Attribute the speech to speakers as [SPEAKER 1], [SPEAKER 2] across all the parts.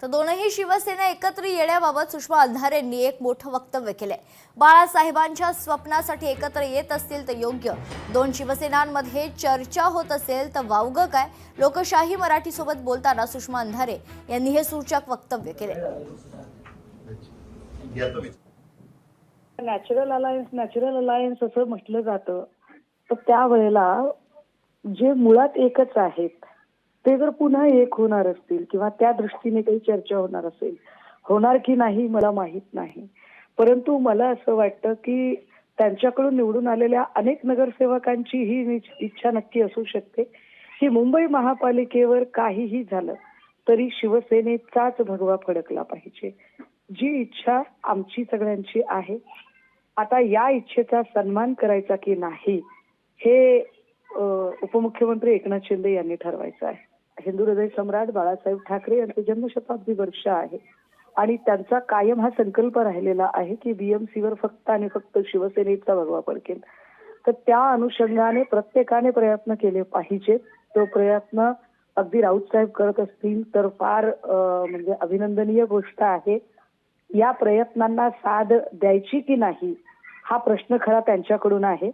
[SPEAKER 1] तर दोनही शिवसेना एकत्र येण्याबाबत सुषमा अंधारेंनी एक मोठं वक्तव्य केलंय। बाळासाहेबांच्या स्वप्नासाठी एकत्र येत असतील तर योग्य, दोन शिवसेनांमध्ये चर्चा होत असेल तर वावगं काय। लोकशाही मराठी सोबत बोलताना सुषमा अंधारे यांनी हे सूचक वक्तव्य केले।
[SPEAKER 2] नॅचरल अलायन्स असं म्हटलं जातं, तर त्यावेळेला जे मुळात एकच आहेत ते जर पुन्हा एक होणार असतील किंवा त्या दृष्टीने काही चर्चा होणार असेल, होणार की नाही मला माहित नाही, परंतु मला असं वाटतं की त्यांच्याकडून निवडून आलेल्या अनेक नगरसेवकांची ही इच्छा नक्की असू शकते की मुंबई महापालिकेवर काहीही झालं तरी शिवसेनेचाच भगवा फडकला पाहिजे। जी इच्छा आमची सगळ्यांची आहे। आता या इच्छेचा सन्मान करायचा की नाही हे उपमुख्यमंत्री एकनाथ शिंदे यांनी ठरवायचं आहे। हिंदू हृदय सम्राट बाळासाहेब ठाकरे यांचे जन्मशताब्दी वर्ष आहे आणि त्यांचा कायम हा संकल्प राहिलेला आहे की बीएमसीवर फक्त आणि फक्त शिवसेनेचा भगवा फडकेल। तर त्या अनुषंगाने प्रत्येकाने प्रयत्न केले पाहिजेत। तो प्रयत्न अगदी राऊत साहेब करत असतील तर फार म्हणजे अभिनंदनीय गोष्ट आहे। या प्रयत्नांना साथ द्यायची की नाही हा प्रश्न खरा त्यांच्याकडून आहे।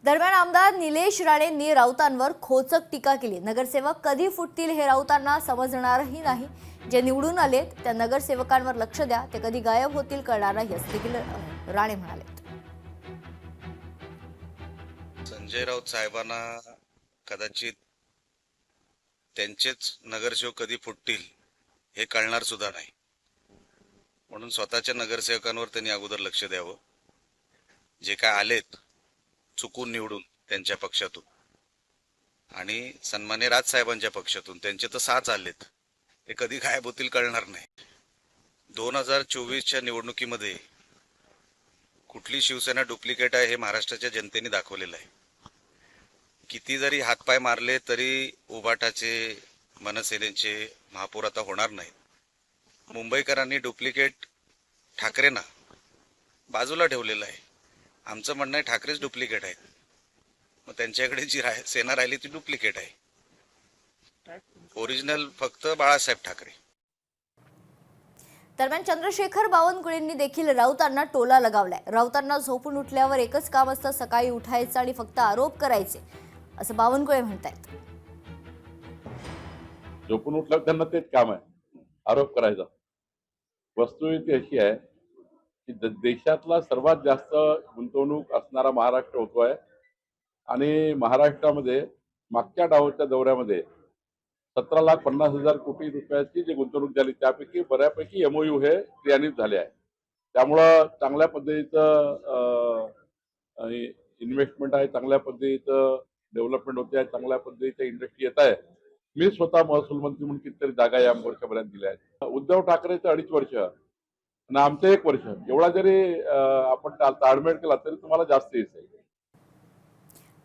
[SPEAKER 1] दरम्यान आमदार निलेश राणेंनी राऊतांवर खोचक टीका केली। नगरसेवक कधी फुटतील हे राऊतांना समजणारही नाही। जे निवडून आलेत त्या नगरसेवकांवर लक्ष द्या, ते कधी गायब होतील कळणार नाही असं देखील राणे म्हणाले।
[SPEAKER 3] संजय राऊत साहेबांना कदाचित त्यांचेच नगरसेवक कधी फुटतील हे कळणार सुद्धा नाही, म्हणून स्वतःच्या नगरसेवकांवर त्यांनी अगोदर लक्ष द्यावं। जे काय आलेत चुकून निवडून त्यांच्या पक्षातून आणि सन्मान्य राजसाहेबांच्या पक्षातून, त्यांचे तर 6 आलेत, ते कधी गायब होतील कळणार नाही। 2024च्या निवडणुकीमध्ये कुठली शिवसेना डुप्लिकेट आहे हे महाराष्ट्राच्या जनतेने दाखवलेलं आहे। किती जरी हातपाय मारले तरी उभाटाचे, मनसेनेचे महापौर आता होणार नाहीत। मुंबईकरांनी डुप्लिकेट ठाकरेंना बाजूला ठेवलेलं आहे। आमचं म्हणणं आहे ठाकरेच डुप्लिकेट आहेत, मग त्यांच्याकडे जी सेना राहिली ती डुप्लिकेट आहे। ओरिजिनल फक्त बाळासाहेब ठाकरे।
[SPEAKER 1] दरम्यान चंद्रशेखर बावनकुळेंनी देखील राऊतांना टोला लगावलाय। राऊतांना झोपून उठल्यावर एकच काम असतं, सकाळी उठायचं आणि फक्त आरोप करायचे असं बावनकुळे म्हणतायत।
[SPEAKER 4] झोपून उठल्यावर त्यांना तेच काम आहे, आरोप करायचा। वस्तुस्थिती अशी आहे की देशातला सर्वात जास्त गुंतवणूक असणारा महाराष्ट्र होतोय आणि महाराष्ट्रामध्ये मागच्या दौऱ्यामध्ये 17,50,000 कोटी रुपयाची जी गुंतवणूक झाली त्यापैकी बऱ्यापैकी एमओयू हे क्रियान्वित झाले आहे। त्यामुळं चांगल्या पद्धतीचं इन्व्हेस्टमेंट आहे, चांगल्या पद्धतीचं डेव्हलपमेंट होते आहे, चांगल्या पद्धतीचं इंडस्ट्री येत आहे। मी स्वतः महसूल मंत्री म्हणून कितीतरी जागा या वर्षभरात दिल्या आहेत। उद्धव ठाकरेचं 2.5 वर्ष आणि आमचं 1 वर्ष एवढा जरी आपण ताळमेळ केला तरी तुम्हाला जास्त येईल।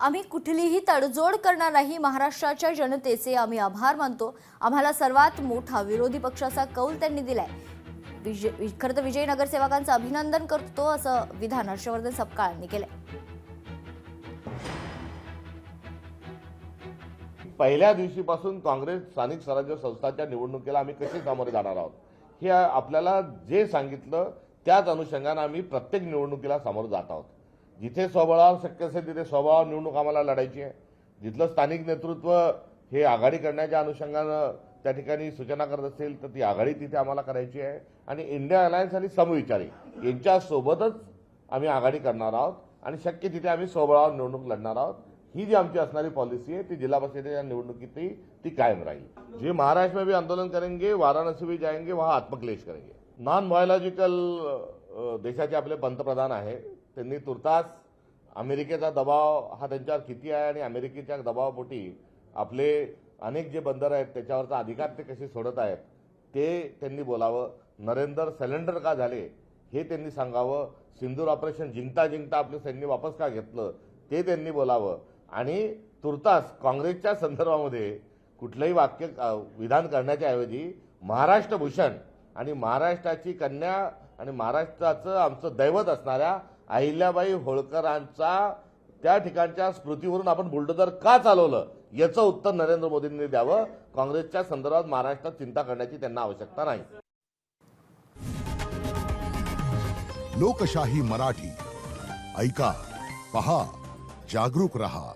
[SPEAKER 1] आम्ही कुठलीही तडजोड करणार नाही। महाराष्ट्राच्या जनतेचे आम्ही आभार मानतो। आम्हाला सर्वात मोठा विरोधी पक्षाचा कौल त्यांनी दिलाय। खरं तर विजयी नगरसेवकांचं अभिनंदन करतो असं विधान हर्षवर्धन सपकाळ यांनी केलंय।
[SPEAKER 5] पहिल्या दिवशीपासून काँग्रेस स्थानिक स्वराज्य संस्थांच्या निवडणुकीला आम्ही कसे सामोरे जाणार आहोत हे आपल्याला जे सांगितलं त्याच अनुषंगाने आम्ही प्रत्येक निवडणुकीला सामोरे जात आहोत। जिथे स्वबळावर शक्य असेल तिथे स्वबळावर निवडणूक आम्हाला लढायची आहे। जिथलं स्थानिक नेतृत्व हे आघाडी करण्याच्या अनुषंगानं त्या ठिकाणी सूचना करत असेल तर ती आघाडी तिथे आम्हाला करायची आहे आणि इंडिया अलायन्स आणि समविचारी यांच्यासोबतच आम्ही आघाडी करणार आहोत आणि शक्य तिथे आम्ही स्वबळावर निवडणूक लढणार आहोत। ही जी आमची असणारी पॉलिसी है ती जिला परिषदेच्या निवडणुकीतही ती कायम राहील। जे महाराष्ट्र में भी आंदोलन करेंगे, वाराणसी भी जाएंगे, वहां आत्मक्लेश करेंगे। नॉन बायोलॉजिकल देशाचे आपले पंतप्रधान आहे, त्यांनी तुर्तास अमेरिकेचा दबाव हा त्यांच्यावर किती आहे आणि अमेरिकेच्या दबावापोटी आपले अनेक जे बंदर आहेत त्याच्यावरचा अधिकार ते कसे सोडत आहेत ते त्यांनी बोलावं। नरेंद्र सरेंडर का झाले हे त्यांनी सांगावं। सिंदूर ऑपरेशन जिंकता जिंकता आपलं सैन्य वापस का घेतलं ते त्यांनी बोलावं आणि तुर्तास काँग्रेसच्या संदर्भामध्ये कुठलंही वाक्य विधान करण्याच्या ऐवजी महाराष्ट्र भूषण आणि महाराष्ट्राची कन्या आणि महाराष्ट्राचं आमचं दैवत असणाऱ्या अहिल्याबाई होळकरांचा त्या ठिकाणच्या स्मृतीवरून आपण बुलडोजर का चालवलं याचं उत्तर नरेंद्र मोदींनी द्यावं। काँग्रेसच्या संदर्भात महाराष्ट्रात चिंता करण्याची त्यांना आवश्यकता नाही.
[SPEAKER 6] लोकशाही मराठी ऐका, पहा, जागरूक रहा.